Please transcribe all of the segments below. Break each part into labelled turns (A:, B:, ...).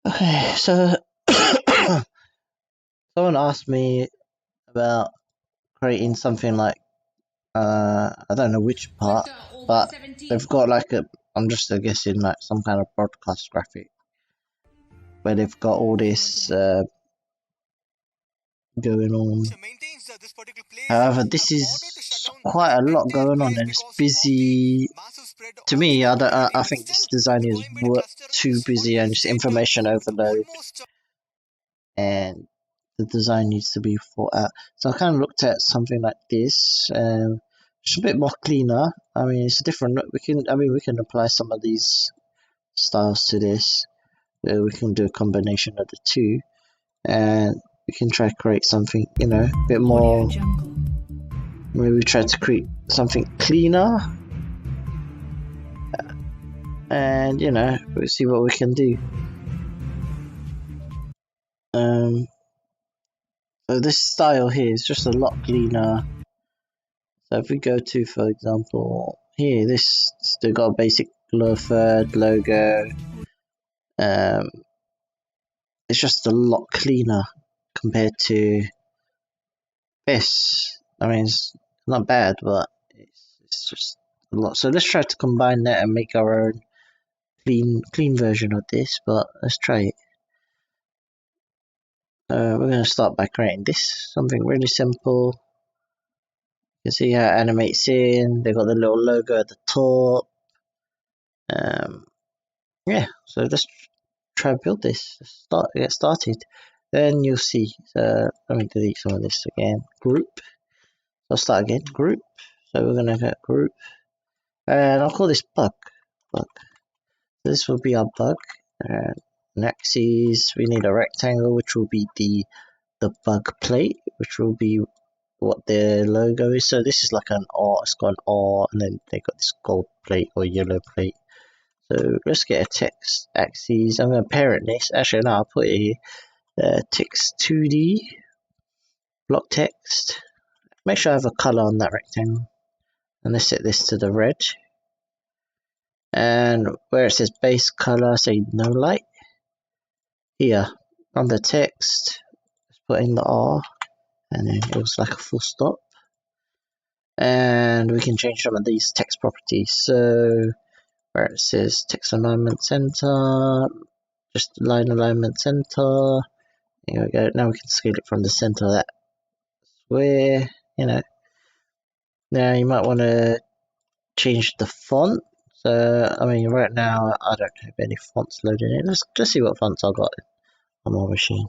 A: Okay, so someone asked me about creating something like I don't know which part, but they've got like a I'm just guessing like some kind of broadcast graphic where they've got all this going on. However, this is quite a lot going on and it's busy. To me, I think this design is too busy and just information overload, and the design needs to be thought out. So I kind of looked at something like this, just a bit more cleaner. I mean, it's different. We can apply some of these styles to this. We can do a combination of the two, and we can try to create something, a bit more. Maybe try to create something cleaner, and we'll see what we can do. So this style here is just a lot cleaner. So if we go to, for example, here, they got a basic third logo. It's just a lot cleaner compared to this. I mean, it's not bad, but it's just a lot. So let's try to combine that and make our own clean version of this. But let's try it. We're going to start by creating this, something really simple. You can see how it animates in. They got the little logo at the top. Yeah, so let's try and build this. Get started. Then you'll see. So let me delete some of this again. Group. So I'll start again. Group. So we're gonna get group, and I'll call this bug. Bug. So this will be our bug. And axes. We need a rectangle, which will be the bug plate, which will be what the logo is. So this is like an R. It's got an R, and then they got this gold plate or yellow plate. So let's get a text axis. I'm going to parent this. Actually, no, I'll put it here. Text 2D, block text. Make sure I have a color on that rectangle. And let's set this to the red. And where it says base color, say no light. Here, on the text, let's put in the R. And then it was like a full stop. And we can change some of these text properties. So where it says text alignment center, just line alignment center. There we go. Now we can scale it from the center of that square. Now you might want to change the font. So I mean, right now I don't have any fonts loaded in. Let's just see what fonts I got on my machine.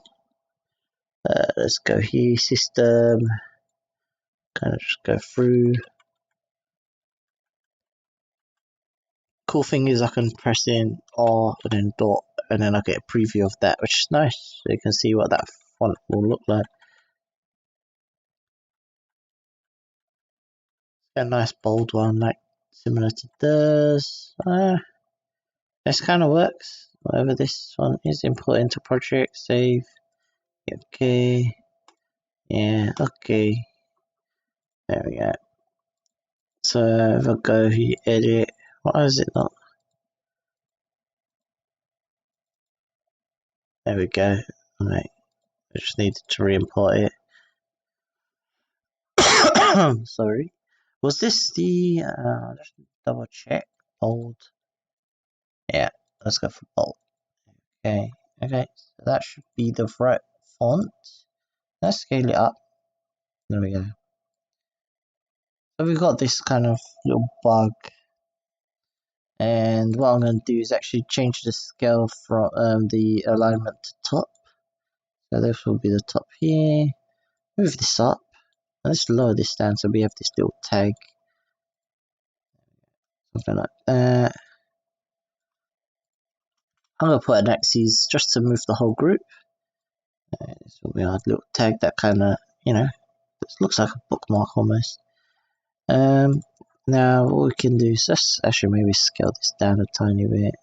A: Let's go here, system. Kind of just go through. Cool thing is I can press in R and then dot, and then I get a preview of that, which is nice. So you can see what that font will look like. A nice bold one, like similar to this. This kind of works. Whatever this one is, import into project, save. Okay. Yeah, okay. There we go. So if I go here, edit. Why is it not? There we go. Alright. I just needed to re-import it. Sorry. Was this the just double check. Bold. Yeah, let's go for bold. Okay. Okay. So that should be the right font. Let's scale it up. There we go. So we've got this kind of little bug, and what I'm going to do is actually change the scale from the alignment to top. So this will be the top here. Move this up. Let's lower this down so we have this little tag. Something like that. I'm going to put an axis just to move the whole group. This will be our little tag that kind of, this looks like a bookmark almost. Now what we can do is let's actually maybe scale this down a tiny bit.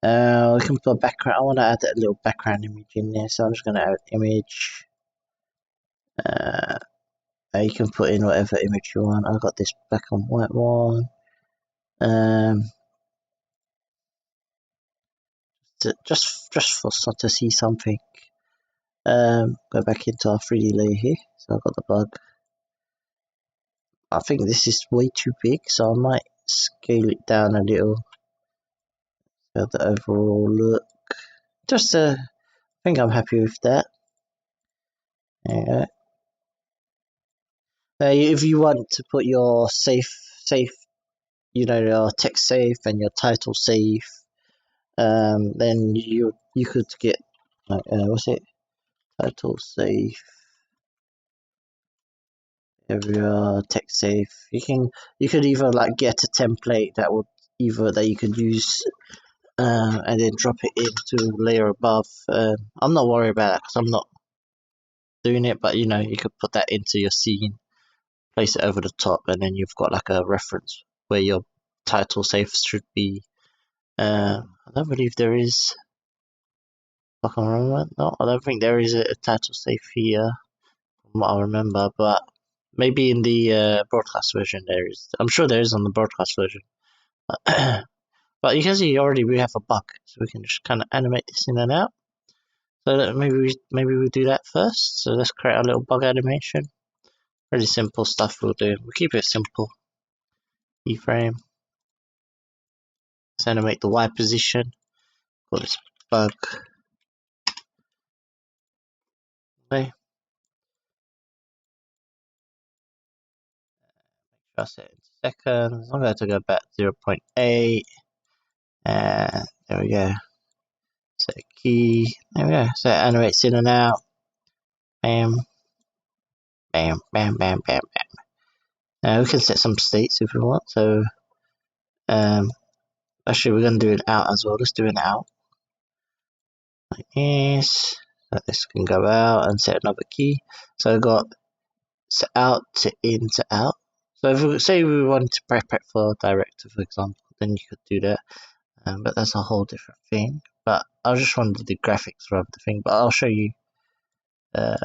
A: We can put a background. I want to add a little background image in there, so I'm just going to add image. You can put in whatever image you want. I've got this black and white one. just for to see something. Go back into our 3D layer here. So I've got the bug. I think this is way too big, so I might scale it down a little. So the overall look. Just I think I'm happy with that. There you go. If you want to put your safe, your text safe and your title safe, then you could get what's it? Title safe. Every text safe. You could either like get a template that you could use, and then drop it into layer above. I'm not worried about that because I'm not doing it, but you could put that into your scene, place it over the top, and then you've got like a reference where your title safe should be. I don't believe there is. I can remember. No, I don't think there is a title safe here, from what I remember. But maybe in the broadcast version there is. I'm sure there is on the broadcast version. But you can see already we have a bug, so we can just kind of animate this in and out. So maybe we do that first. So let's create a little bug animation. Really simple stuff we'll do. We'll keep it simple. Keyframe. Let's animate the Y position. Call this bug. Okay. I'll set it into seconds. I'm going to go back 0.8. And there we go. Set a key. There we go. So it animates in and out. Bam. Bam, bam, bam, bam, bam. Now we can set some states if we want. So, actually we're going to do an out as well. Let's do an out. Like this. So this can go out and set another key. So I've got set out to in to out. So if we say we wanted to prep it for director, for example, then you could do that. But that's a whole different thing. But I just wanted to do graphics rather than thing. But I'll show you. So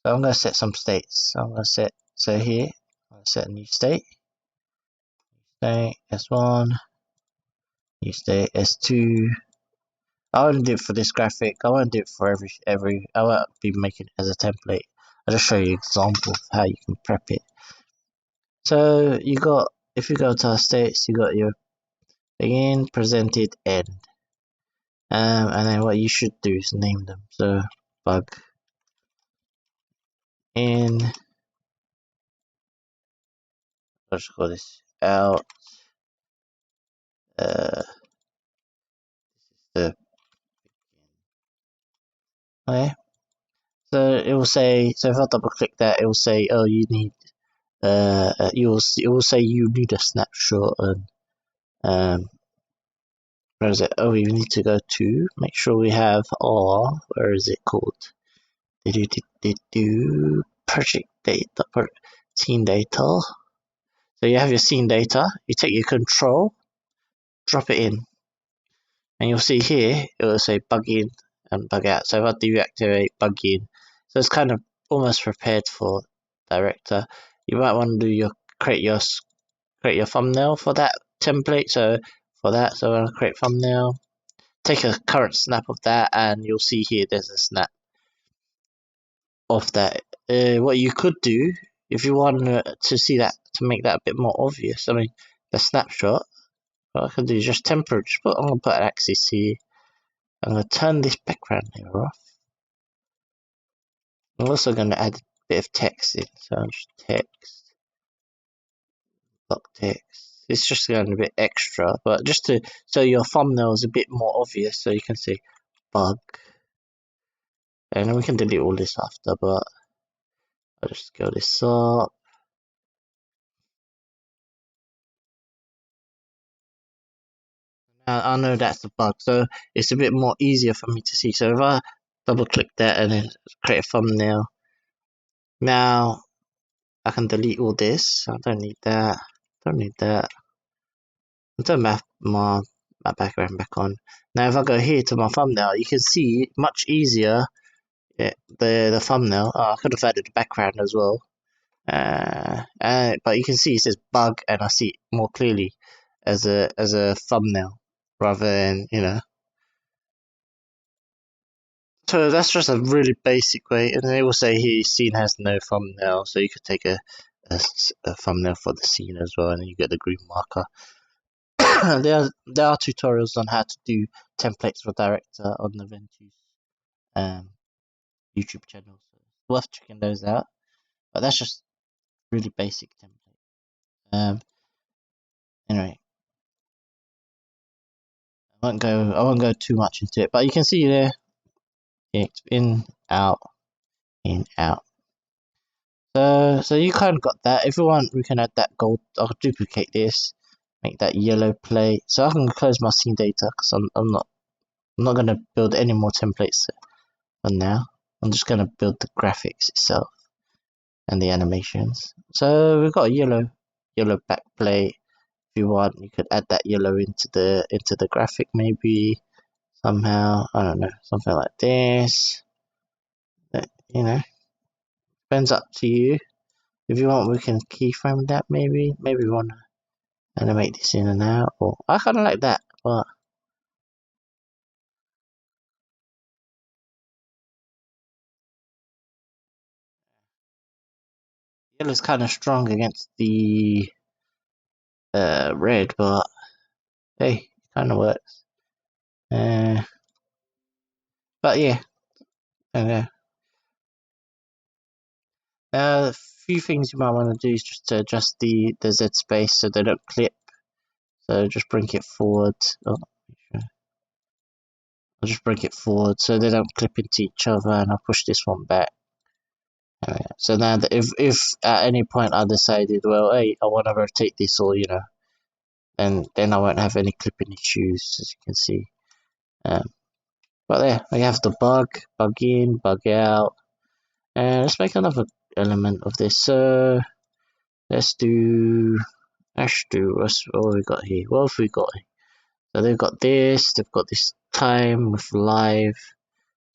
A: I'm going to set some states. So I'm going to set, here, I'm going to set a new state. State S1, new state S2. I won't do it for this graphic. I won't do it for every. I won't be making it as a template. I'll just show you an example of how you can prep it. So if you go to our states, you got your begin, presented, end. And then what you should do is name them. So bug in. I'll just call this out. This is the okay. So it will say. So if I double click that, it will say, "Oh, you need." It will say you need a snapshot and where is it? Oh, we need to go to make sure we have our where is it called? Project data, scene data. So you have your scene data. You take your control, drop it in, and you'll see here it will say bug in and bug out. So if I deactivate bug in, so it's kind of almost prepared for director. You might want to do create your thumbnail for that template. So for that, so I'm gonna create thumbnail. Take a current snap of that, and you'll see here there's a snap of that. What you could do if you want to see that to make that a bit more obvious. I mean, the snapshot. What I can do is just temporary. I'm gonna put an axis here. I'm gonna turn this background layer off. I'm also gonna add a bit of text in. So I'll just text, block text. It's just going a bit extra, but just so your thumbnail is a bit more obvious, so you can see bug. And then we can delete all this after, but I'll just scale this up. Now I know that's a bug, so it's a bit more easier for me to see. So if I double click that and then create a thumbnail, now I can delete all this. I don't need that. Don't need that. I'll turn my background back on. Now if I go here to my thumbnail, you can see much easier the thumbnail. Oh, I could have added the background as well. But you can see it says bug, and I see it more clearly as a thumbnail. rather than, you know. So that's just a really basic way, and they will say here scene has no thumbnail, so you could take a thumbnail for the scene as well, and then you get the green marker. there are tutorials on how to do templates for director on the Ventus um, YouTube channel, so it's worth checking those out. But that's just really basic template. Anyway, I won't go too much into it, but you can see there, it's in, out, in, out. So you kind of got that. If you want, we can add that gold. I'll duplicate this, make that yellow plate. So I can close my scene data because I'm not gonna build any more templates for now. I'm just gonna build the graphics itself and the animations. So we've got a yellow back plate. If you want, you could add that yellow into the graphic maybe somehow. I don't know, something like this. You know, depends up to you. If you want, we can keyframe that maybe. Maybe we want to animate this in and out. Or I kind of like that, but yellow's kind of strong against the red. But hey, it kind of works. But yeah, uh, a few things you might want to do is just to adjust the Z space so they don't clip. So just bring it forward. Oh, I'll just bring it forward so they don't clip into each other, and I'll push this one back. So now that if at any point I decided, well, hey, I want to rotate this, or you know, then I won't have any clipping issues, as you can see. Um, but there, we have the bug in, bug out, and let's make another element of this. So let's do what we got here. What have we got? So they've got this time with live.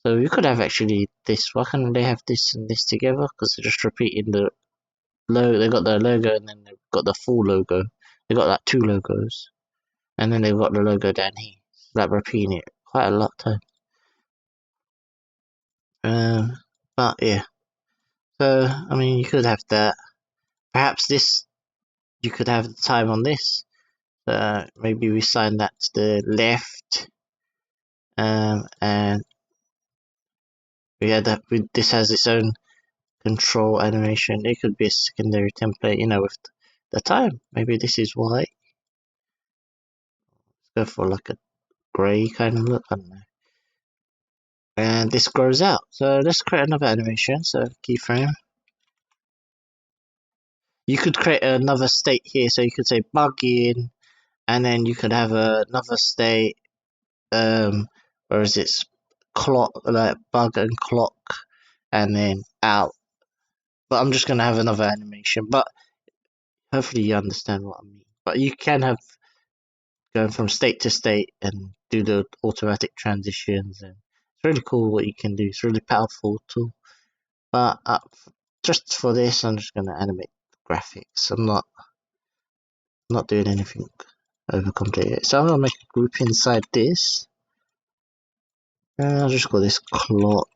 A: So you could have actually this. Why can't they have this and this together? Because they're just repeating the logo. They got the logo and then they've got the full logo. They got like two logos, and then they've got the logo down here. Like repeating it quite a lot of time. But yeah. So I mean, you could have that. Perhaps this. You could have the time on this. Maybe we sign that to the left. And this has its own control animation. It could be a secondary template, you know, with the time. Maybe this is white. Let's go for like a grey kind of look. I don't know. And this grows out. So let's create another animation. So keyframe. You could create another state here. So you could say bug in, and then you could have another state. Where is it? Clock, like bug and clock, and then out. But I'm just gonna have another animation. But hopefully you understand what I mean. But you can have going from state to state and do the automatic transitions, and it's really cool what you can do. It's really powerful tool. But just for this, I'm just gonna animate the graphics. I'm not doing anything over complicated. So I'm gonna make a group inside this, and I'll just call this clock,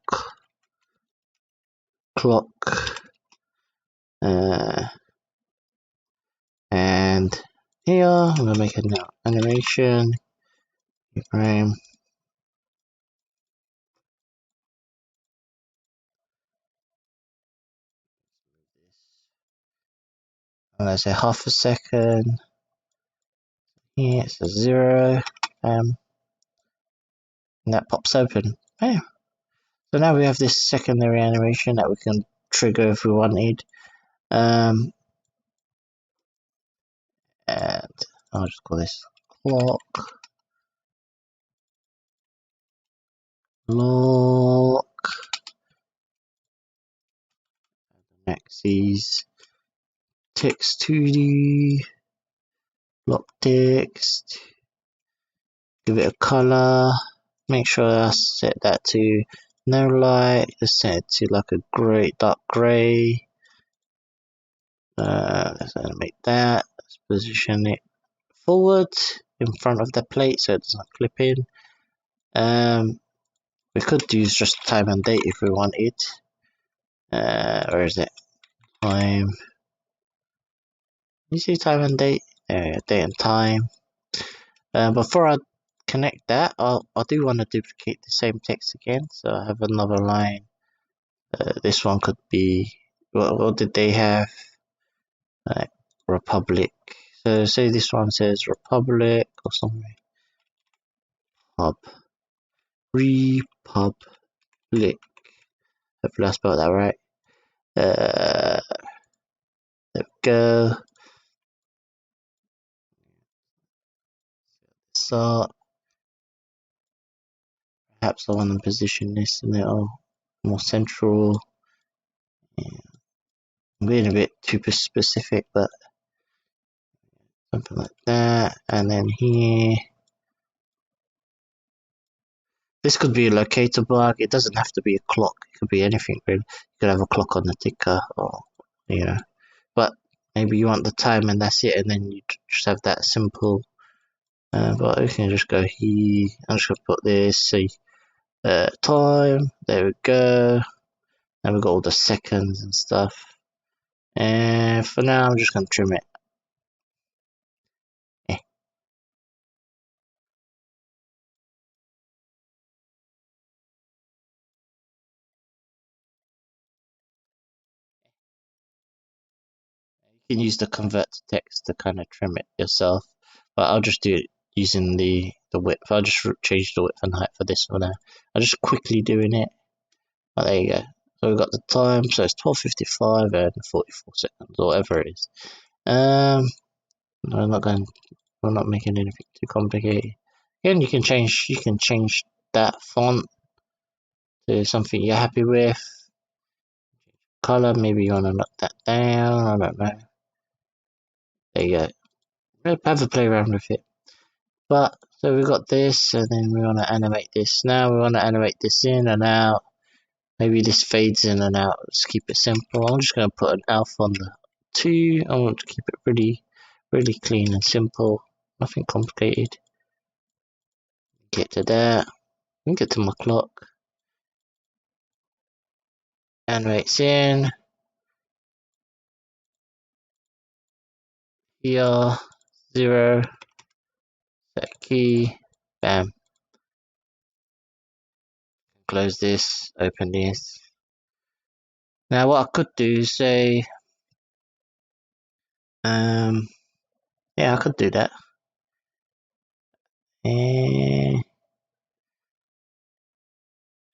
A: and here I'm gonna make an animation frame. And I say half a second. Here it's a 0. And that pops open. Oh. So now we have this secondary animation that we can trigger if we wanted. And I'll just call this clock axes text 2D block text. Give it a color. Make sure I set that to no light. Just set it to like a grey, dark grey. Let's animate that. Let's position it forward in front of the plate so it doesn't clip in. We could use just time and date if we wanted. Where is it? Time. You see time and date? There, date and time. Before I connect that, I do want to duplicate the same text again. So I have another line. This one could be, what did they have? Republic. So say this one says Republic or something. Pub. Republic. Hopefully I spelled that right. There we go. So perhaps I want to position this a little more central. Yeah. I'm being a bit too specific, but something like that. And then here, this could be a locator bug. It doesn't have to be a clock. It could be anything really. You could have a clock on the ticker, or but maybe you want the time and that's it, and then you just have that simple. But we can just go here. I'm just gonna put this. See, time. There we go. And we've got all the seconds and stuff. And for now, I'm just gonna trim it. You can use the convert to text to kind of trim it yourself, but I'll just do it using the width. I'll just change the width and height for this one now. I'm just quickly doing it. Oh, there you go. So we've got the time, so it's 12:55 and 44 seconds, or whatever it is. We're not making anything too complicated. Again, you can change that font to something you're happy with. Color, maybe you want to knock that down. I don't know. There you go. Have a play around with it. But so we've got this, and then we want to animate this. Now we want to animate this in and out. Maybe this fades in and out. Let's keep it simple. I'm just going to put an alpha on the 2. I want to keep it really clean and simple. Nothing complicated. Get to that. Get to my clock. Animates in. Here. 0. Set key. Bam. Close this. Open this. Now what I could do is say, yeah, I could do that.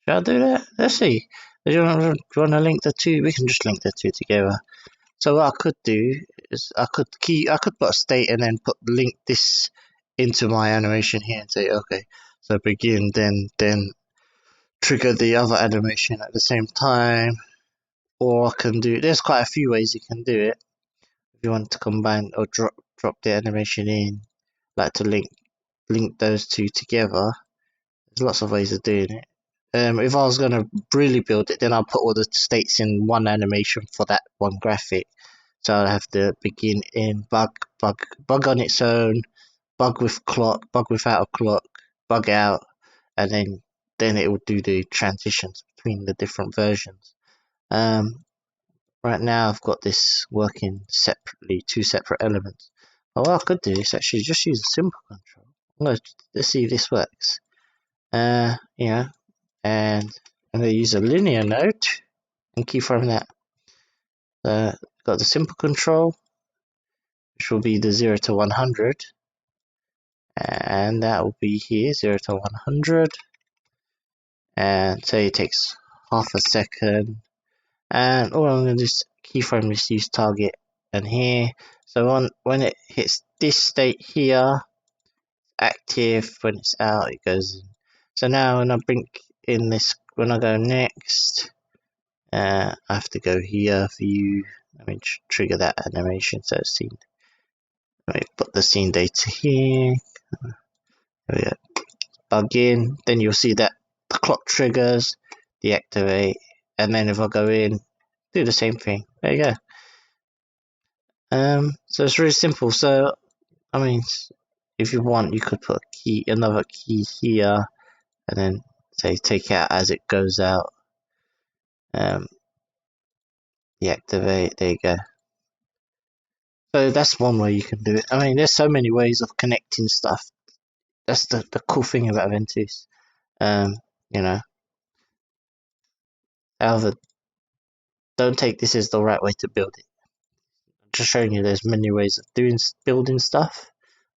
A: Should I do that? Let's see. Do you want to link the two? We can just link the two together. So what I could do is I could put a state and then link this into my animation here and say, okay, so begin, then trigger the other animation at the same time. Or I can do, there's quite a few ways you can do it. If you want to combine or drop the animation in, like to link those two together. There's lots of ways of doing it. If I was gonna really build it, then I'll put all the states in one animation for that one graphic. So I'll have to begin in bug on its own, bug with clock, bug without a clock, bug out, and then it will do the transitions between the different versions. Right now I've got this working separately, two separate elements. What I could do is actually just use a simple control. Let's see if this works. And I'm going to use a linear node and keyframe that. Got the simple control, which will be the 0 to 100, and that will be here, 0 to 100, and say it takes half a second, and all I'm going to do is keyframe this, use target, and here, so when it hits this state here, active, when it's out, it goes in. So now when I bring in this, when I go next, I have to go here, view, let me trigger that animation, so it's seen. Let me put the scene data here, there we go, bug in, then you'll see that the clock triggers, deactivate, and then if I go in, do the same thing, there you go. So it's really simple, so, I mean, if you want, you could put a key, another key here, and then say take out as it goes out. Deactivate. There you go. So that's one way you can do it. I mean, there's so many ways of connecting stuff. That's the cool thing about Ventus. You know. However, don't take this as the right way to build it. I'm just showing you there's many ways of building stuff,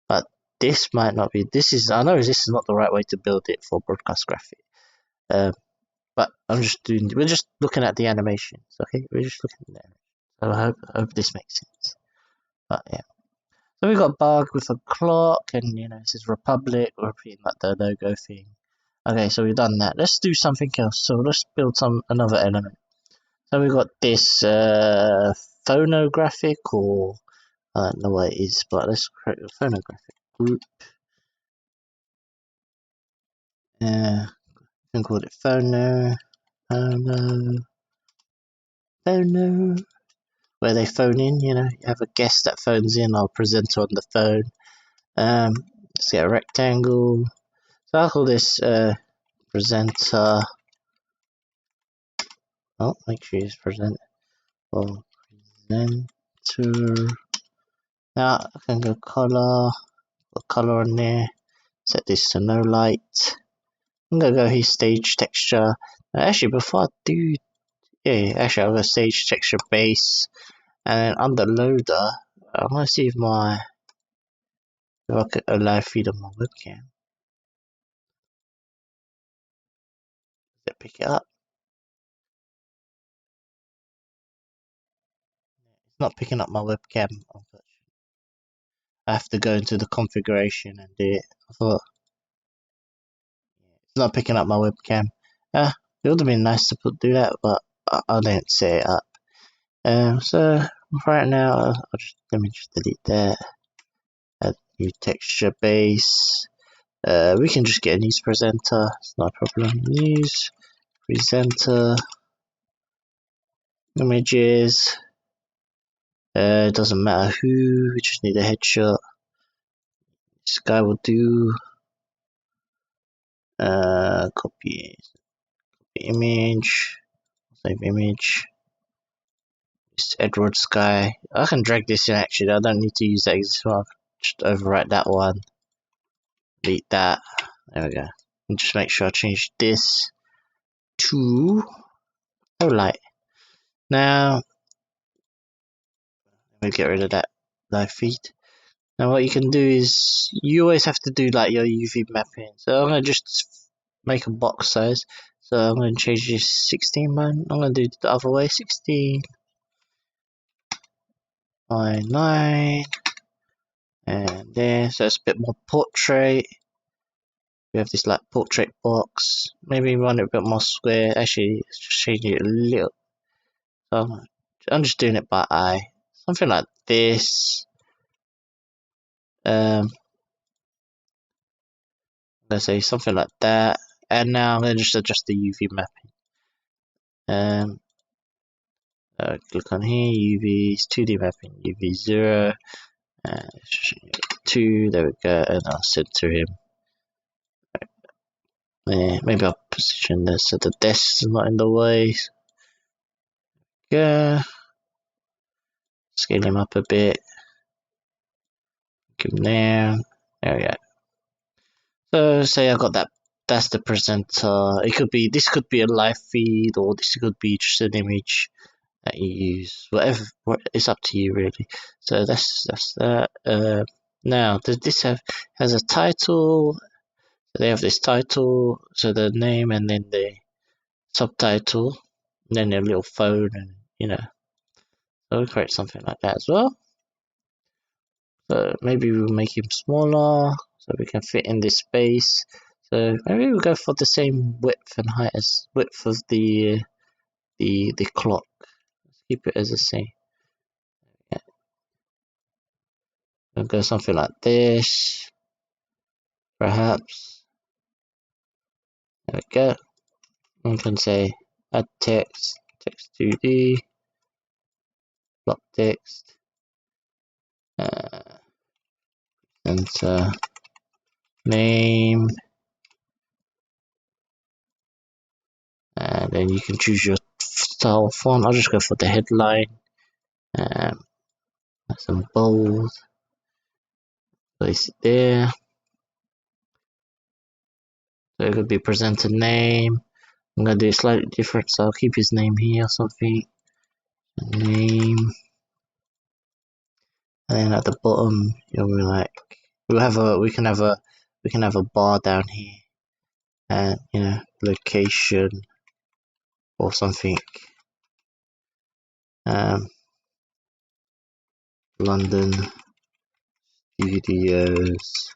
A: but this might not be. I know this is not the right way to build it for broadcast graphic. But we're just looking at the animations, okay? We're just looking at it. So I hope this makes sense. But yeah. So we got bug with a clock, and it says Republic, we're repeating like the logo thing. Okay, so we've done that. Let's do something else. So let's build another element. So we got this phonographic, or I don't know what it is, but let's create a phonographic group. You can call it phono, where they phone in. You have a guest that phones in, or a presenter on the phone. Let's get a rectangle. So I'll call this presenter. Oh, make sure it's presenter. Or presenter. Now I can go color. Put color on there. Set this to no light. I'm gonna go here stage texture. Actually, before I do, actually I'll go stage texture base, and then under loader, I'm gonna see if I can live feed on my webcam. Does it pick it up? It's not picking up my webcam. I have to go into the configuration and do it. I thought it's not picking up my webcam. It would have been nice to do that, but I didn't set it up. So right now, let me just delete that. Add new texture base. We can just get a news presenter. It's not a problem. News presenter images. It doesn't matter who. We just need a headshot. This guy will do. Copy image. Save image. It's Edward Sky. I can drag this in actually. I don't need to use that as well. Just overwrite that one. Delete that. There we go. And just make sure I change this to no light. Now let me get rid of that live feed. Now what you can do is you always have to do like your UV mapping. So I'm gonna just make a box size. So I'm gonna change this 16 man. I'm gonna do it the other way, 16 by 9, and there. So it's a bit more portrait. We have this like portrait box. Maybe run it a bit more square. Actually, let's just change it a little. So I'm just doing it by eye. Something like this. Let's say something like that. And now I'm going to just adjust the UV mapping. Click on here, UV is 2D mapping, UV 0, 2, there we go, and I'll center him. Maybe I'll position this so the desk is not in the way. Yeah. Scale him up a bit. Give him there. There we go. So say I got that. That's the presenter. This could be a live feed, or this could be just an image that you use. Whatever, it's up to you really. So that's that. Now does this has a title? So they have this title, so the name and then the subtitle, and then their little phone, and so we'll create something like that as well. So maybe we'll make him smaller so we can fit in this space. So maybe we'll go for the same width and height as width of the clock. Let's keep it as the same. Yeah. We'll go something like this, perhaps. There we go. We can say add text 2D, block text, enter. name, and then you can choose your style font. I'll just go for the headline. Some bold, place it there. So it could be presenter name. I'm gonna do it slightly different, so I'll keep his name here or something. Name, and then at the bottom, you'll be like, we can have a bar down here, and location or something. London Studios.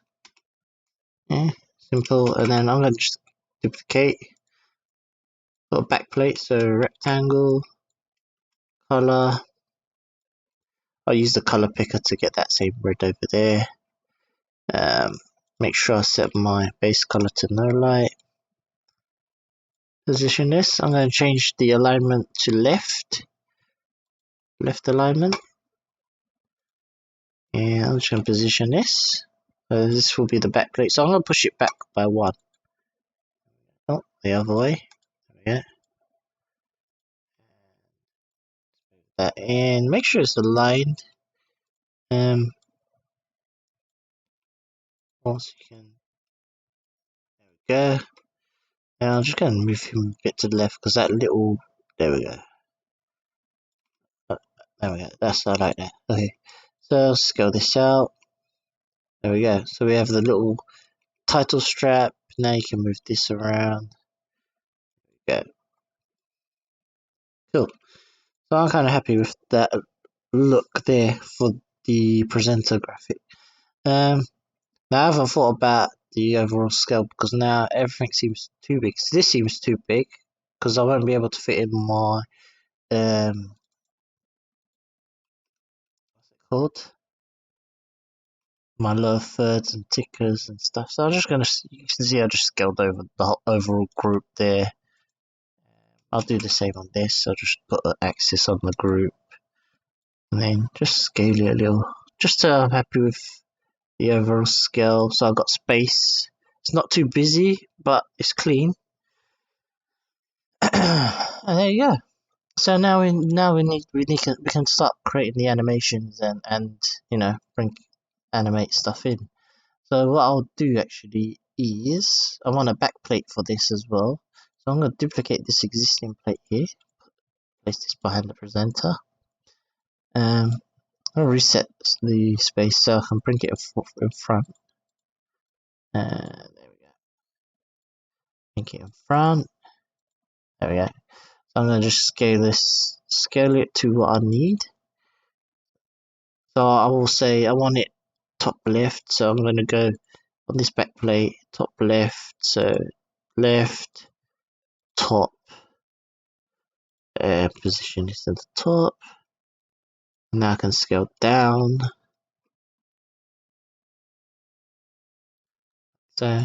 A: Yeah, simple. And then I'm gonna just duplicate. Got a backplate, so rectangle, color. I'll use the color picker to get that same red over there. Make sure I set my base color to no light. Position this. I'm going to change the alignment to left alignment. And I'm just going to position this. This will be the backplate. So I'm going to push it back by 1. Oh, the other way. There we go. That in. Make sure it's aligned. Once you can. There we go. And I'm just going to move him a bit to the left because that little. There we go. There we go. That's I like that. Okay. So I'll scale this out. There we go. So we have the little title strap. Now you can move this around. There we go. Cool. So I'm kind of happy with that look there for the presenter graphic. Now I haven't thought about the overall scale because now everything seems too big. So this seems too big because I won't be able to fit in my what's it called? My lower thirds and tickers and stuff. So I'm just gonna, you can see I just scaled over the whole overall group there. I'll do the same on this. I'll just put an axis on the group and then just scale it a little, just so I'm happy with the overall scale. So I've got space. It's not too busy, but it's clean. And there you go. So now we can start creating the animations and bring animate stuff in. So what I'll do actually is I want a backplate for this as well. So I'm going to duplicate this existing plate here, place this behind the presenter. I'll reset the space so I can bring it in front. There we go. Bring it in front. There we go. So I'm going to just scale it to what I need. So I will say I want it top left. So I'm going to go on this back plate, top left. So left, top, position this at the top. Now I can scale down. So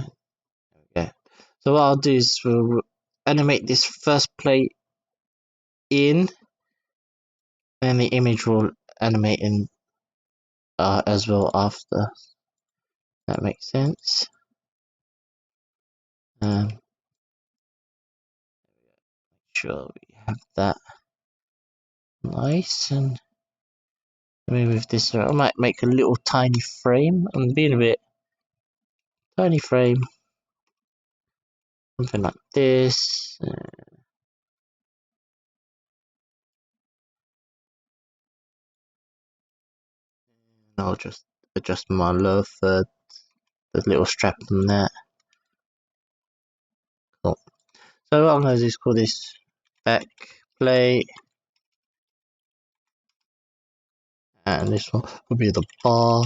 A: okay. So what I'll do is we'll animate this first plate in, and the image will animate in as well after. That makes sense. Make sure we have that nice, and let me move this around. I might make a little tiny frame. I'm being a bit tiny frame, something like this. I'll just adjust my lower third, the little strap on that. Cool. So what I'm going to do is call this back plate, and this one will be the bar.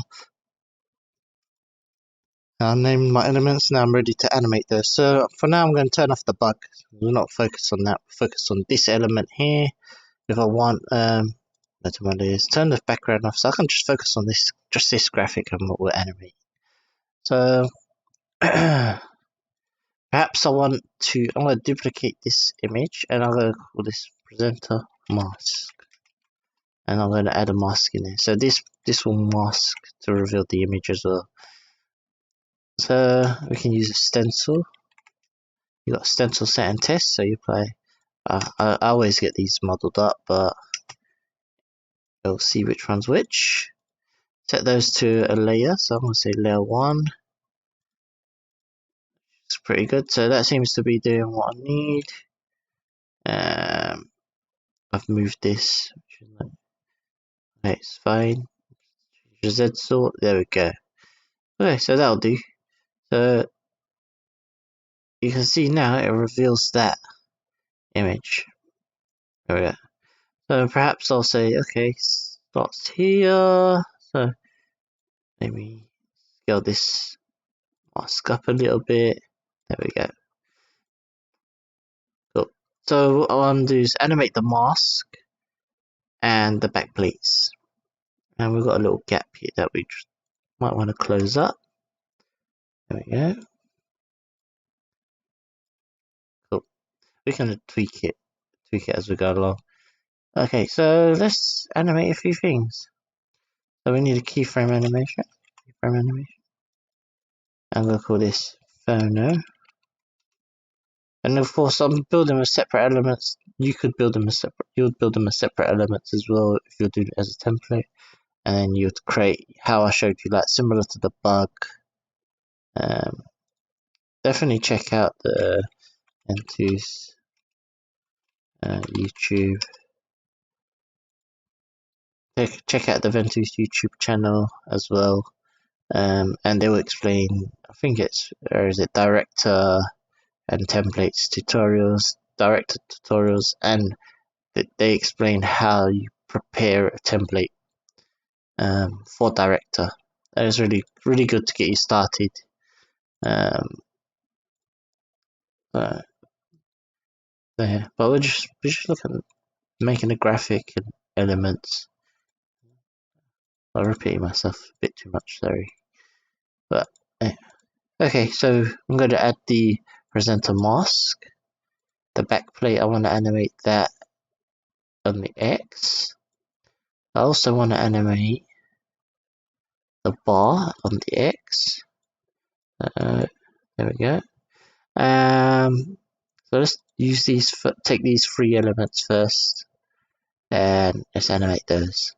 A: Now I've named my elements. Now I'm ready to animate those. So for now I'm going to turn off the bug. We're not focused on that. Focus on this element here. If I want, that's what it is. Turn the background off, so I can just focus on this, just this graphic and what we're animating. So perhaps I'm going to duplicate this image, and I'm going to call this presenter mask, and I'm going to add a mask in there. So this will mask to reveal the image as well. So we can use a stencil. You got stencil set and test, so you apply. I always get these modeled up, but we'll see which one's which. Set those to a layer, so I'm going to say layer 1. It's pretty good, so that seems to be doing what I need. I've moved this. Okay, it's fine. Z sort, there we go. Okay, so that'll do. So you can see now it reveals that image. There we go. So perhaps I'll say, okay, starts here. So maybe scale this mask up a little bit. There we go. Cool. So what I want to do is animate the mask and the back plates. And we've got a little gap here that we just might want to close up. There we go. Cool. We can tweak it as we go along. Okay, so let's animate a few things. So we need a keyframe animation. I'm gonna call this phono. And of course, I'm building with separate elements. You could build them as separate. You would build them as separate elements as well if you're doing it as a template. And then you'd create how I showed you, like similar to the bug. Definitely check out the Ventus YouTube. Check out the Ventus YouTube channel as well. And they will explain. I think it's director and templates tutorials, director tutorials, and they explain how you prepare a template for director. That is really good to get you started. Yeah, but we're just looking at making a graphic and elements. I'm repeating myself a bit too much, sorry. But okay, so I'm going to add the presenter mask. The back plate, I want to animate that on the X. I also want to animate the bar on the X. There we go. So let's use these. Take these 3 elements first, and let's animate those.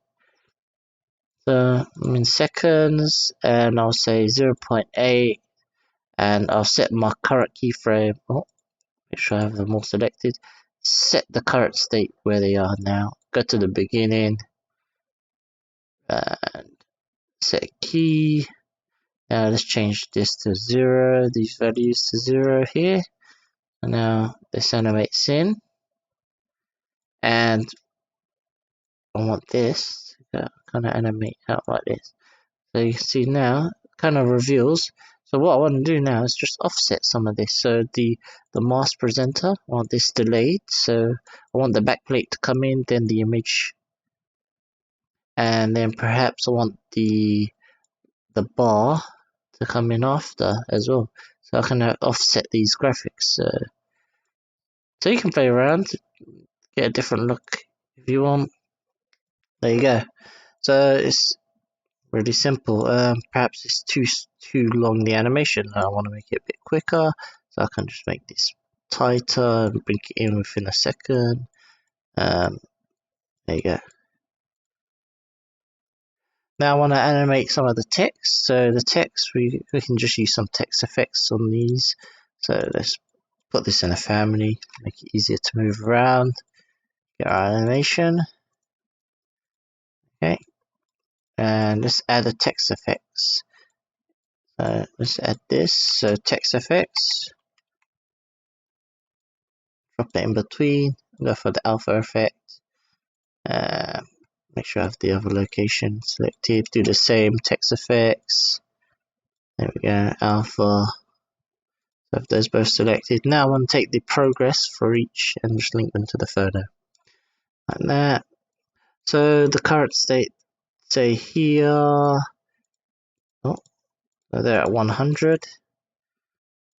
A: So I'm in seconds, and I'll say 0.8, and I'll set my current keyframe. Oh, make sure I have them all selected. Set the current state where they are now. Go to the beginning, and set a key. Now let's change this to 0. These values to 0 here. And now this animates in, and I want this to kind of animate out like this. So you can see now, kind of reveals. So what I want to do now is just offset some of this. So the mask presenter, I want this delayed. So I want the backplate to come in, then the image, and then perhaps I want the bar to come in after as well. So I can offset these graphics. So you can play around, get a different look if you want. There you go. So it's really simple. Perhaps it's too long, the animation. I want to make it a bit quicker, so I can just make this tighter and bring it in within a second. There you go. Now I want to animate some of the text. So the text, we can just use some text effects on these. So let's put this in a family, make it easier to move around. Get our animation. Okay. And let's add a text effects. Let's add this. So text effects. Drop it in between. Go for the alpha effect. Make sure I have the other location selected. Do the same text effects. There we go. Alpha. So I have those both selected. Now I want to take the progress for each and just link them to the photo. Like that. So the current state, say here. Oh, so they're at 100.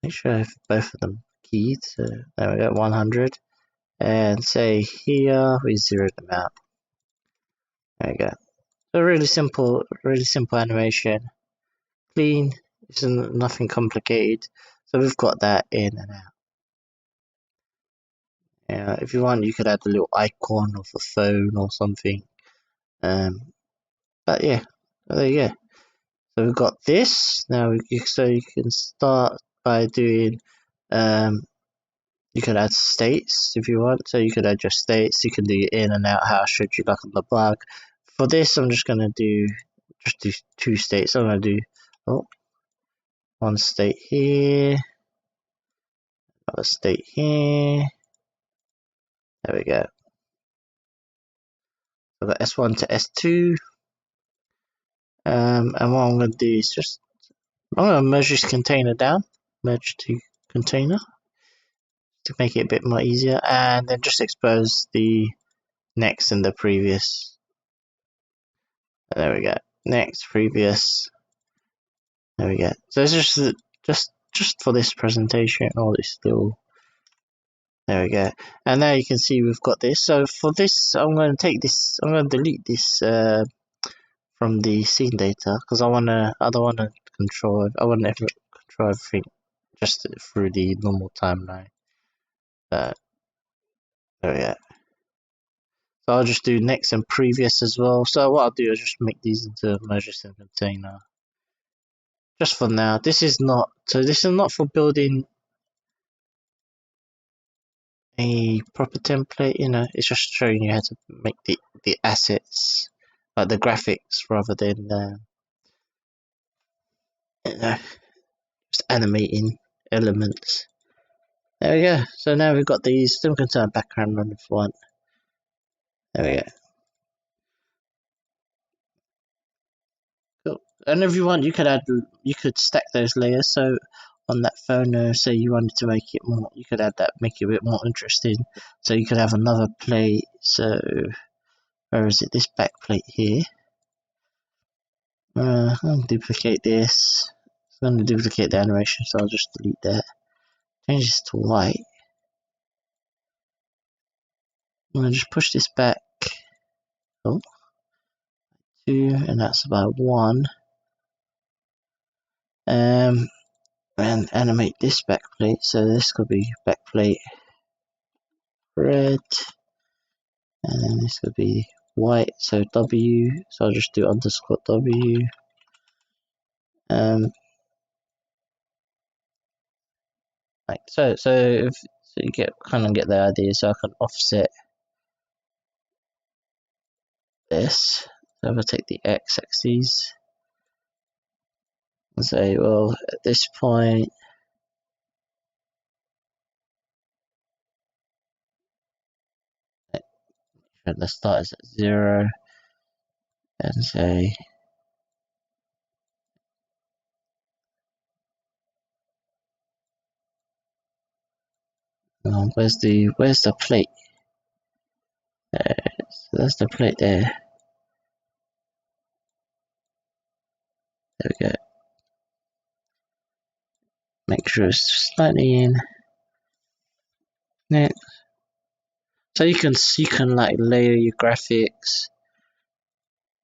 A: Make sure I have both of them keyed. So there we go, 100. And say here we zeroed them out. There we go. So really simple animation. Clean, It's nothing complicated. So we've got that in and out. Yeah, if you want, you could add a little icon of a phone or something. But yeah, there you go. So we've got this now. So you can start by doing. You could add states if you want. So you could add your states. You can do in and out. How should you like on the bug? For this, I'm just gonna do 2 states. I'm gonna do one state here, another state here. There we go. I've got S1 to S2. And what I'm going to do is I'm going to merge this container down. Merge to container to make it a bit more easier. And then just expose the next and the previous. There we go. Next, previous. There we go. So it's just for this presentation, all this little. There we go. And now you can see we've got this. So for this, I'm going to take this. I'm going to delete this from the scene data because I don't want to control. I want to control everything just through the normal timeline. There we go. So I'll just do next and previous as well. So what I'll do is just make these into merges and container. Just for now. This is not for building a proper template, it's just showing you how to make the assets, like the graphics rather than just animating elements. There we go. So now we've got these. Still can turn background on if you want. There we go. Cool. And if you want, you could stack those layers. So on that phone, say you wanted to make it more, you could add that, make it a bit more interesting. So you could have another plate. So where is it? This back plate here. I'm gonna duplicate this. I'm gonna duplicate the animation, so I'll just delete that. Change this to white. I'm gonna just push this back. Oh, 2, and that's about 1. And animate this back plate. So this could be back plate red, and then this could be white. So W. So I'll just do underscore W. Like so. So you get the idea. So I can offset this. So if I take the x-axis and say, well, at this point, the start is at 0, and say, where's the plate? So that's the plate there. There we go. Make sure it's slightly in. Next. So you can like layer your graphics.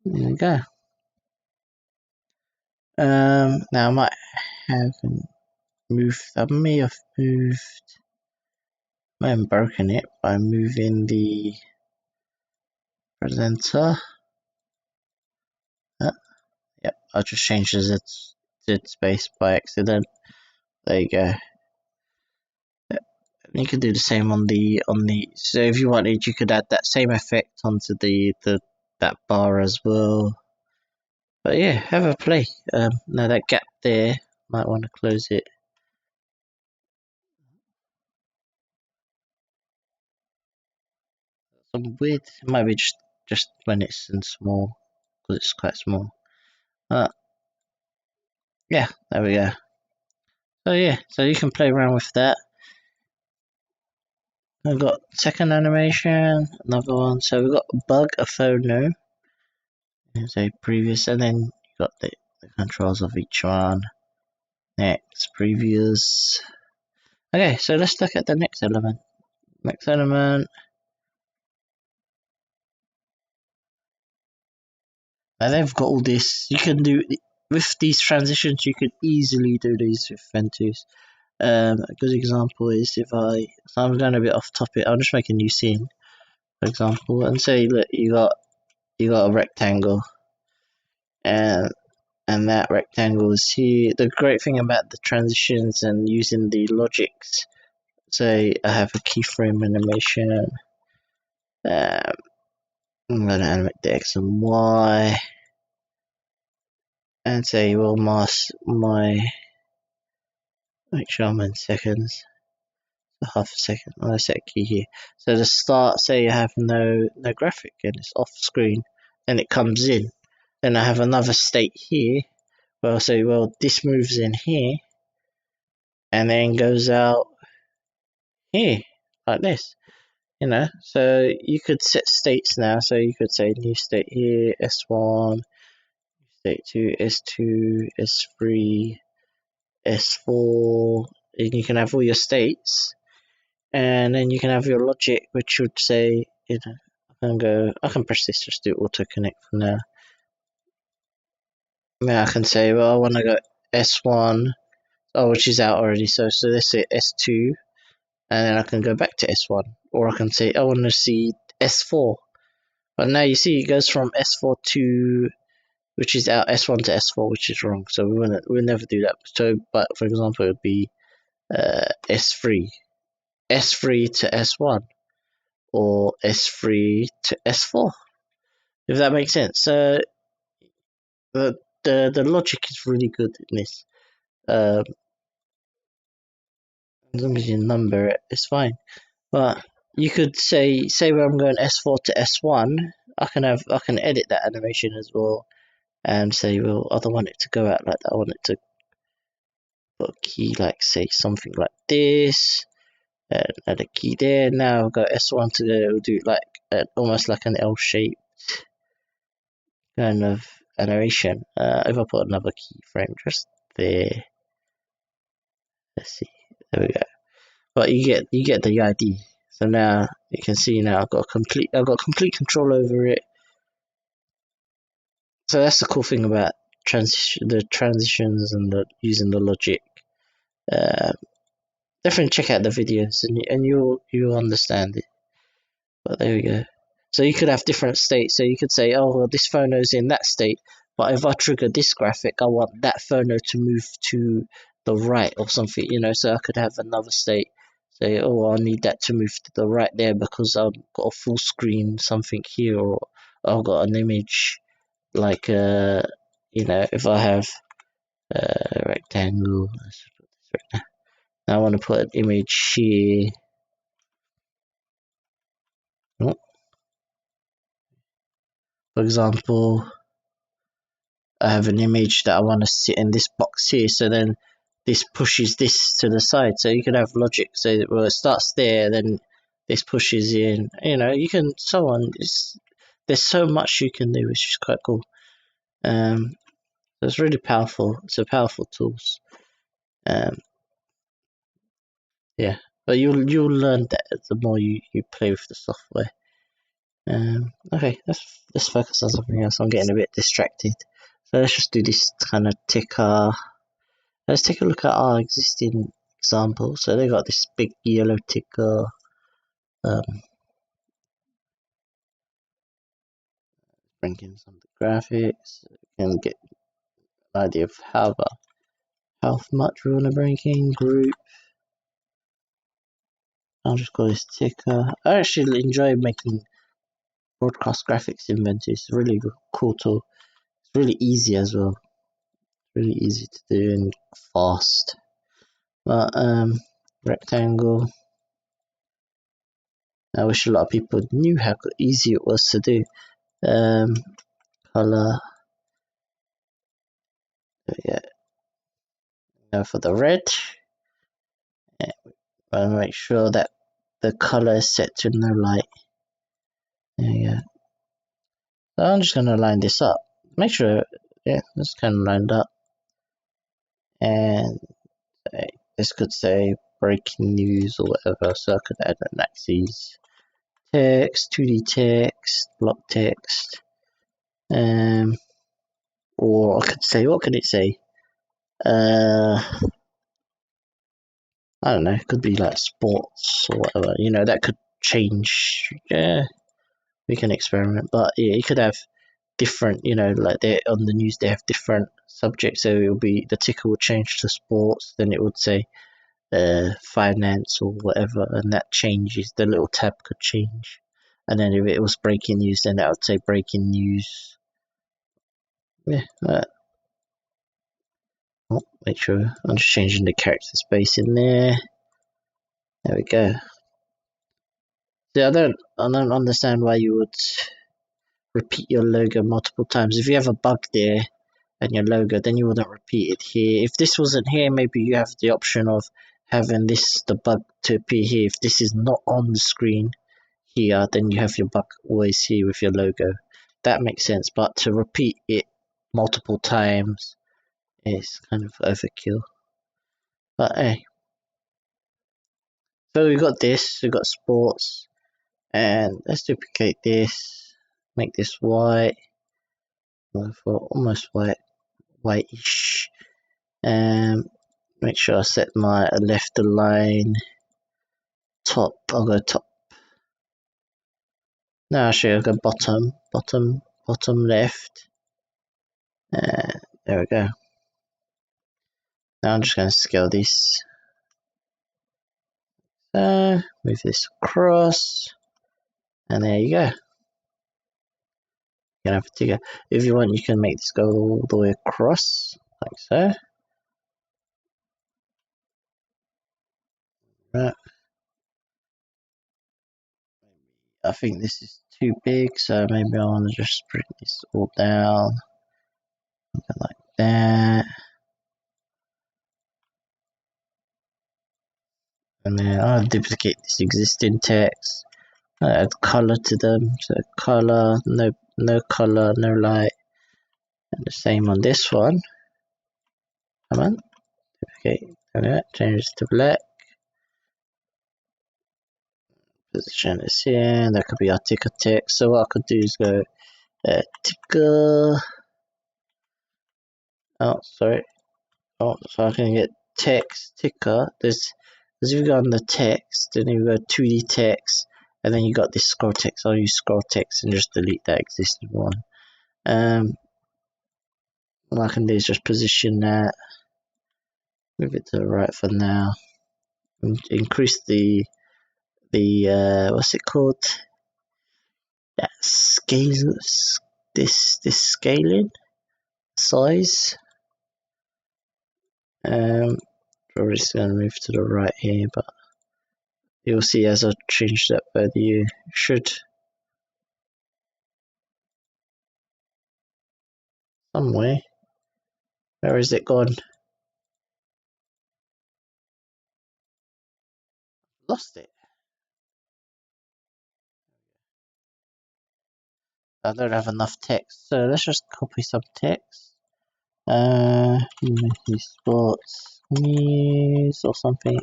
A: There we go. Now I might have moved. I may have broken it by moving the presenter. Yep, I just changed the Z space by accident. There you go. You could do the same on the so if you wanted, you could add that same effect onto that bar as well. But yeah, have a play. Now that gap there, might want to close it. Some weird, it might be just when it's in small, because it's quite small. Yeah, there we go. So yeah, so you can play around with that. I've got second animation, another one. So we've got bug a phono. There's a previous, and then you got the controls of each one. Next, previous. Okay, so let's look at the next element. Next element. And they've got all this. You can do with these transitions, you could easily do these with Ventus. A good example is if so I'm going a bit off topic. I'll just make a new scene, for example, and say, look, you got a rectangle, and that rectangle is here. The great thing about the transitions and using the logics, say I have a keyframe animation. I'm going to animate the X and Y, and say, well, make sure I'm in seconds. Half a second. I'm gonna set a key here. So to start, say you have no graphic and it's off screen, then it comes in. Then I have another state here where I'll say, well, this moves in here and then goes out here like this. So you could set states now. So you could say new state here, S1, state 2, S2, S3, S4, and you can have all your states. And then you can have your logic, which would say, I can press this, just do auto connect for now. Now I can say, well, I want to go S1, which is out already, so let's say S2, and then I can go back to S1, or I can say, I want to see S4. But now you see it goes from S4 to, which is out, S1 to S4, which is wrong, so we'll never do that. So, but for example, it would be S3 to S1, or S3 to S4, if that makes sense. So the logic is really good in this. As long as you number it, it's fine. But you could say where I'm going S4 to S1, I can edit that animation as well, and say, well, I don't want it to go out like that. I want it to put a key, like say something like this, and add a key there. Now I've got S1 to do like almost like an L shape kind of animation. If I put another keyframe just there, let's see, there we go. But you get the idea. So now you can see now I've got complete control over it. So that's the cool thing about the transitions and using the logic. Uh, Definitely check out the videos and you'll understand it. But there we go. So you could have different states. So you could say, oh, well, this phono's in that state, but if I trigger this graphic, I want that phono to move to the right or something, So I could have another state. Say, oh, I need that to move to the right there because I've got a full screen something here, or I've got an image like, if I have a rectangle. Now I want to put an image here. Oh, for example, I have an image that I want to sit in this box here, so then this pushes this to the side. So you can have logic, so well, it starts there, then this pushes in, you can so on. There's so much you can do, which is quite cool. So it's really powerful. It's a powerful tool. Um, yeah, but you'll learn that the more you play with the software. Okay, let's focus on something else. I'm getting a bit distracted. So let's just do this kind of ticker. Let's take a look at our existing example. So they got this big yellow ticker. Bring in some of the graphics and get an idea of how much we want to bring in. Group. I'll just call this ticker. I actually enjoy making broadcast graphics in Ventus. It's a really cool tool. It's really easy as well. Really easy to do and fast. But rectangle. I wish a lot of people knew how easy it was to do. Color. Yeah. Now for the red, I'll make sure that the color is set to no light. There you go. So I'm just gonna line this up. Make sure, yeah, it's kind of lined up. And this could say breaking news or whatever. So I could add an axis, text, 2D text, block text. or I could say, what can it say? I don't know, it could be like sports or whatever, you know, that could change. Yeah, we can experiment, but yeah, you could have different, you know, like they on the news they have different subjects, so it'll be the ticker will change to sports, then it would say finance or whatever, and that changes, the little tab could change. And then if it was breaking news, then that would say breaking news. Yeah, oh, make sure I'm just changing the character space in there. There we go. Yeah, I don't understand why you would repeat your logo multiple times. If you have a bug there and your logo, then you wouldn't repeat it here. If this wasn't here, maybe you have the option of having the bug to appear here. If this is not on the screen here, then you have your bug always here with your logo. That makes sense, but to repeat it multiple times is kind of overkill. But hey, so we got this, we got sports, and let's duplicate this, make this white, for almost whitish, and make sure I set my left align top. I'll go top. No, actually I'll go bottom left. There we go. Now I'm just going to scale this. Move this across, and there you go. You can have a ticker. If you want, you can make this go all the way across, like so. Right. I think this is too big, so maybe I want to just bring this all down, like that. And then I'll duplicate this existing text. Add color to them. So color, no color, no light. And the same on this one. Come on. Okay, change this to black. Position this here. That could be our ticker text. So what I could do is go ticker. Oh, sorry. Oh, so I can get text ticker. There's if you go on the text, then you go 2D text, and then you got this scroll text. I'll use scroll text and just delete that existing one. What I can do is just position that, move it to the right for now, increase the what's it called? That scale, this scaling size. Probably just gonna move to the right here, but you'll see as I change that value, should somewhere. Where is it gone? Lost it. I don't have enough text, so let's just copy some text. Sports news or something.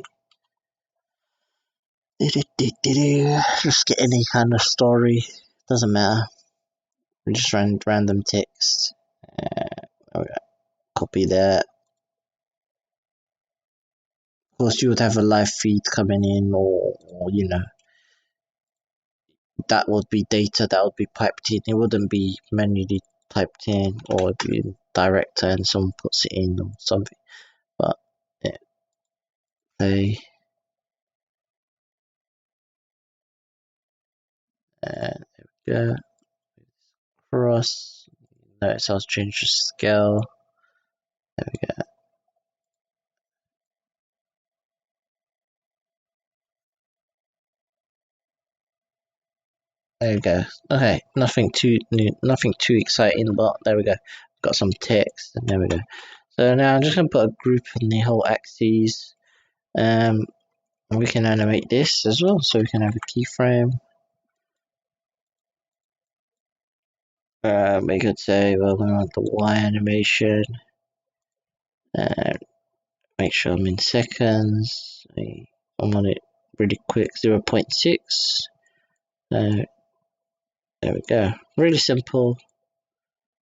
A: Just get any kind of story. Doesn't matter. We just random text. Copy that. Of course, you would have a live feed coming in, or you know, that would be data that would be piped in. It wouldn't be manually typed in, or it'd be in director and someone puts it in or something. But yeah, they there we go. Cross. Notice I'll change the scale. There we go. There we go. Okay, nothing too new, nothing too exciting, but there we go. Got some text, and there we go. So now I'm just gonna put a group on the whole axis. And we can animate this as well, so we can have a keyframe. We could say, well, we want the Y animation. Make sure I'm in seconds. I want it really quick, 0.6. There we go. Really simple.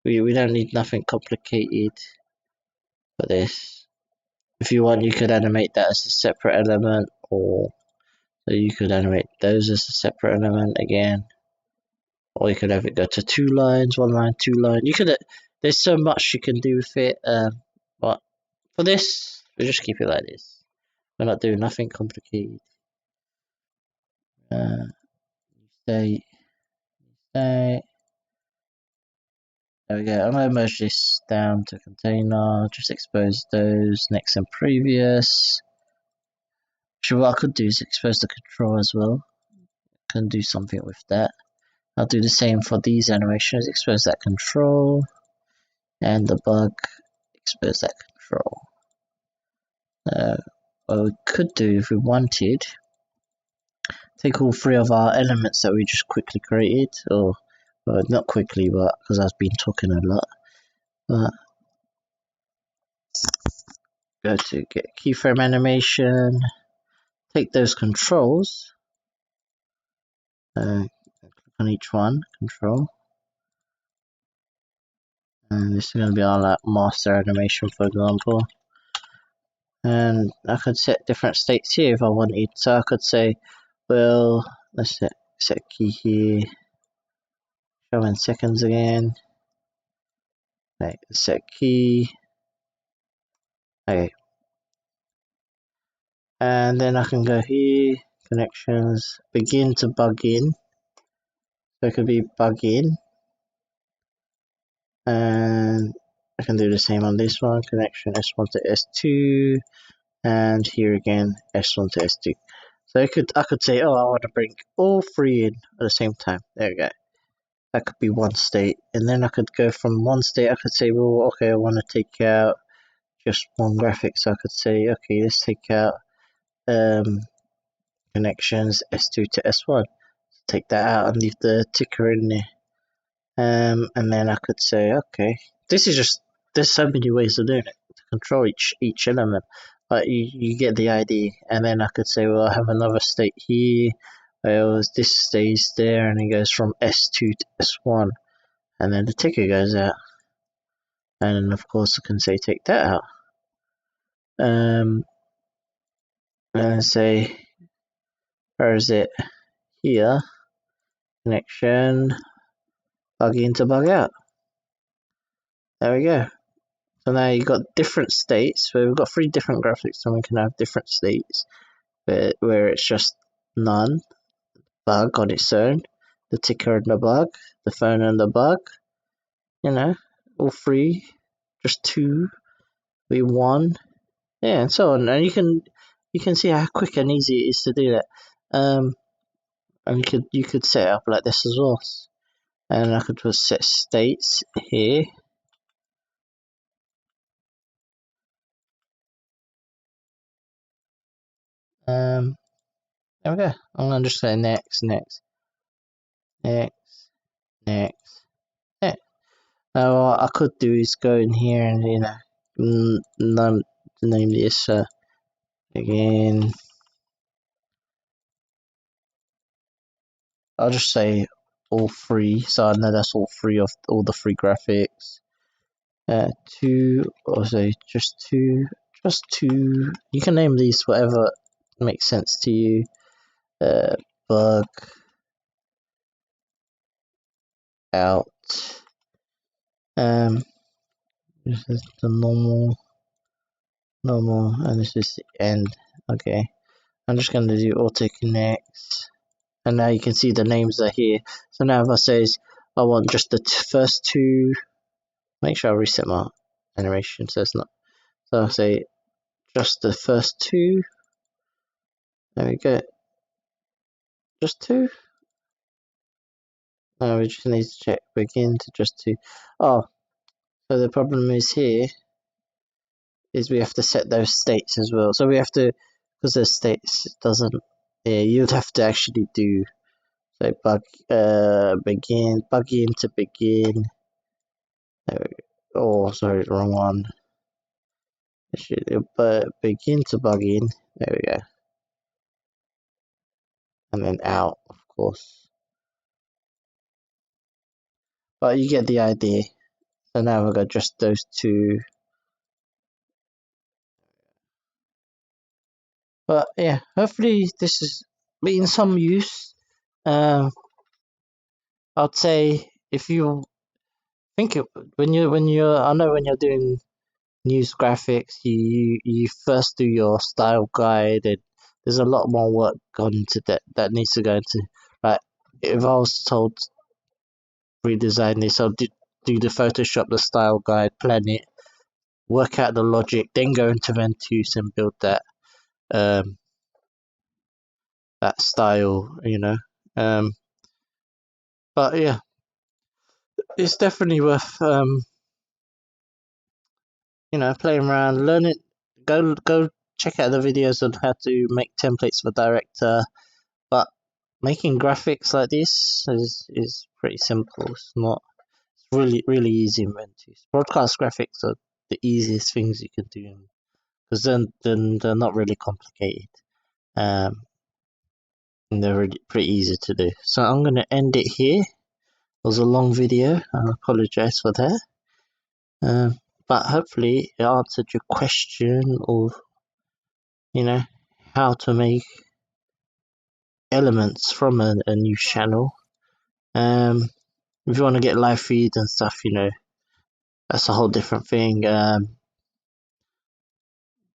A: We don't need nothing complicated for this. If you want, you could animate that as a separate element, or so you could animate those as a separate element again. Or you could have it go to 2 lines, 1 line, 2 line. You could. There's so much you can do with it. But for this, we just keep it like this. We're not doing nothing complicated. Stay. There we go. I'm gonna merge this down to container. Just expose those next and previous. Sure, what I could do is expose the control as well. Can do something with that. I'll do the same for these animations. Expose that control and the bug. Expose that control. What we could do if we wanted, take all 3 of our elements that we just quickly created, or well, not quickly, but because I've been talking a lot. But go to get keyframe animation. Take those controls. Click on each one, control. And this is going to be our like, master animation, for example. And I could set different states here if I wanted. So I could say, well, let's set key here. Show in seconds again. Okay, set key. Okay. And then I can go here, connections, begin to bug in. So it could be bug in. And I can do the same on this one, connection S1 to S2. And here again, S1 to S2. So I could say, oh, I want to bring all 3 in at the same time. There we go. That could be one state. And then I could go from one state, I could say, well, okay, I want to take out just one graphic. So I could say, okay, let's take out connections S2 to S1. Take that out and leave the ticker in there. And then I could say, okay, this is just, there's so many ways of doing it to control each element, but you get the idea. And then I could say, well, I have another state here, where this stays there and it goes from S2 to S1, and then the ticker goes out. And of course, I can say take that out. And say, where is it? Here, connection, bug in to bug out. There we go. So now you've got different states, where we've got 3 different graphics, so we can have different states where it's just none, bug on its own, the ticker and the bug, the phone and the bug, you know, all 3, just 2, be 1, yeah, and so on. And you can see how quick and easy it is to do that. And you could set it up like this as well. And I could just set states here. There we go. I'm gonna just say next. Yeah. Now what I could do is go in here and name this again. I'll just say all 3, so I know that's all 3 of all the 3 graphics. 2, or say just 2, just 2. You can name these whatever makes sense to you. Bug out. This is the normal, and this is the end. Okay, I'm just gonna do auto connect, and now you can see the names are here. So now if I says I want just the first 2, make sure I reset my animation so it's not. So I say just the first 2. There we go. Just 2. Now we just need to check begin to just 2. Oh, so the problem is here is we have to set those states as well. So we have to, because the states doesn't, yeah, you'd have to actually do, so begin, bug in to begin. Oh, sorry, wrong one. But begin to bug in. There we go. And then out, of course. But you get the idea. So now we're going to adjust those two. But yeah, hopefully this is in some use. I'd say if you think it, when you're I know when you're doing news graphics, you first do your style guide, and there's a lot more work gone into that needs to go into. Like if I was told redesign this, I'll do the Photoshop, the style guide, plan it, work out the logic, then go into Ventus and build um that style, But yeah, it's definitely worth playing around, learn it. Go check out the videos on how to make templates for director. But making graphics like this is pretty simple. It's not. It's really easy in Ventus. Broadcast graphics are the easiest things you can do because then they're not really complicated. Um, and they're really pretty easy to do. So I'm gonna end it here. It was a long video. I apologize for that. But hopefully it answered your question of how to make elements from a new channel. If you want to get live feeds and stuff, that's a whole different thing.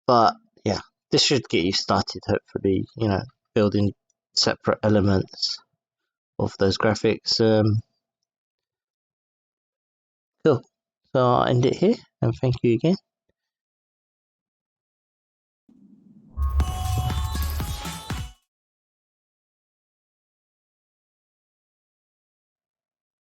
A: But yeah, this should get you started. Hopefully, building separate elements of those graphics. Cool. So I'll end it here, and thank you again.